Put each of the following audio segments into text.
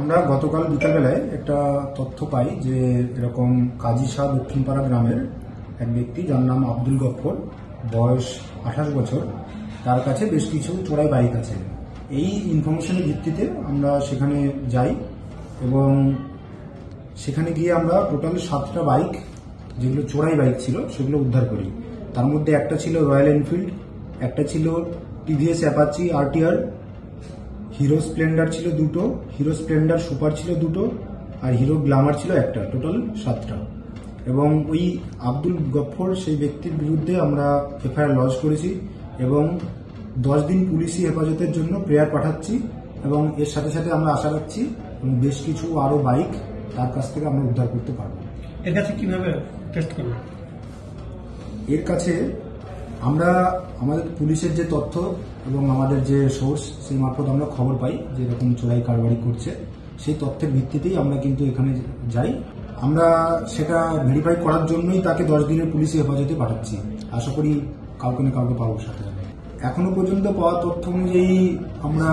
আমরা গতকাল বিকালবেলায় একটা তথ্য পাই যে এরকম কাজী শাহ দক্ষিণপাড়া গ্রামের এক ব্যক্তি যার নাম আব্দুল গফফর, বয়স 28 বছর, তার কাছে বেশ কিছু চোরাই বাইক আছে। এই ইনফরমেশনের ভিত্তিতে আমরা সেখানে যাই এবং সেখানে গিয়ে আমরা টোটাল 7টা বাইক, যেগুলো চোরাই বাইক ছিল, সেগুলো উদ্ধার করি। তার মধ্যে একটা ছিল রয়্যাল এনফিল্ড, একটা ছিল TVS Apache RTR, hero Splendor ছিল দুটো, হিরো স্প্লেন্ডার সুপার ছিল দুটো, আর হিরো গ্ল্যামার ছিল একটা, টোটাল 7টা। এবং ওই আব্দুল গফফর সেই ব্যক্তির বিরুদ্ধে আমরা এফআইআর লজ করেছি এবং 10 দিন পুলিশি হেফাজতের জন্য প্রেয়ার পাঠাচ্ছি এবং এর সাথে সাথে আমরা আশা রাখছি বেশ কিছু আরো বাইক তার কাছ থেকে আমরা উদ্ধার করতে পারবো। এর কাছে কিভাবে টেস্ট করবো? এর কাছে আমরা আমাদের পুলিশের যে তথ্য এবং আমাদের যে সোর্স, সেই মারফত আমরা খবর পাই যে এরকম চোরাই কারবারি করছে। সেই তথ্যের ভিত্তিতেই আমরা কিন্তু এখানে যাই। আমরা সেটা ভেরিফাই করার জন্যই তাকে 10 দিনের পুলিশি হেফাজতে পাঠাচ্ছি। আশা করি কাউকে না কাউকে পাবো সাথে সাথে। এখনো পর্যন্ত পাওয়া তথ্য অনুযায়ী আমরা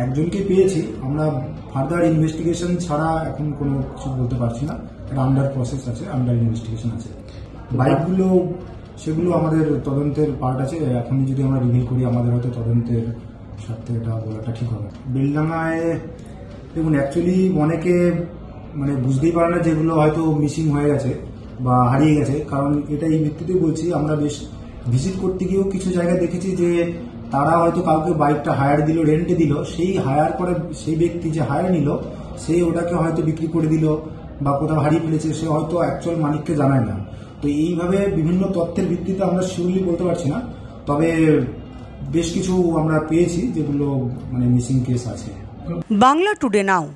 একজনকে পেয়েছি। আমরা ফার্দার ইনভেস্টিগেশন ছাড়া এখন কোনো কিছু বলতে পারছি না। এটা আন্ডার প্রসেস আছে, আন্ডার ইনভেস্টিগেশন আছে। বাইকগুলো সেগুলো আমাদের তদন্তের পার্ট আছে। এখনই যদি আমরা রিভিল করি আমাদের হয়তো তদন্তের সাথে এটা বলাটা ঠিক হবে। বেলডাঙ্গায় দেখুন, অ্যাকচুয়ালি অনেকে বুঝতেই পারে না যেগুলো হয়তো মিসিং হয়ে গেছে বা হারিয়ে গেছে। কারণ এটা এই ভিত্তিতে বলছি, আমরা বেশ ভিজিট করতে গিয়েও কিছু জায়গায় দেখেছি যে তারা হয়তো কাউকে বাইকটা হায়ার দিল, রেন্টে দিল, সেই হায়ার করে সেই ব্যক্তি যে হায়ার নিল সে ওটাকে হয়তো বিক্রি করে দিল বা কোথাও হারিয়ে ফেলেছে, সে হয়তো অ্যাকচুয়াল মালিককে জানায় না। তো এইভাবে বিভিন্ন তথ্যের ভিত্তিতে আমরা শিওরলি বলতে পারছি না, তবে বেশ কিছু আমরা পেয়েছি যেগুলো মিসিং কেস আছে। বাংলা টুডে নাও।